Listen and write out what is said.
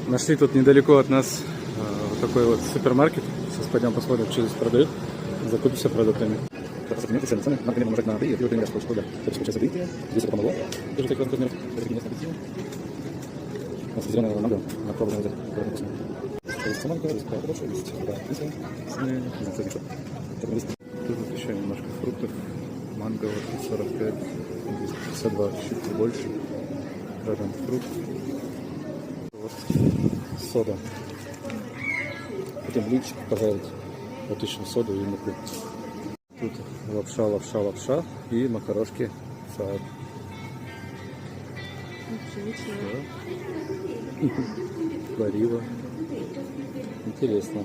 Нашли тут недалеко от нас такой вот супермаркет. Сейчас пойдем посмотрим, что здесь продают. Закупимся продуктами. Ассортимент цены. Например, умножать на 3, и например, что да. То есть получается 3, здесь это помогло. Тоже таких размеров. Это такие несколько апельсинов. У нас зеленая манго. На пробу взять. Есть манго, есть хорошо, есть апельсин. Тут еще немножко фруктов. Манго вот 45, 52, чуть больше. Рядом фрукт. Вот сода. Хотим блинчик пожарить. Вот ищем соду и муку. Тут лапша и макарошки. Салат. Варила. Интересно.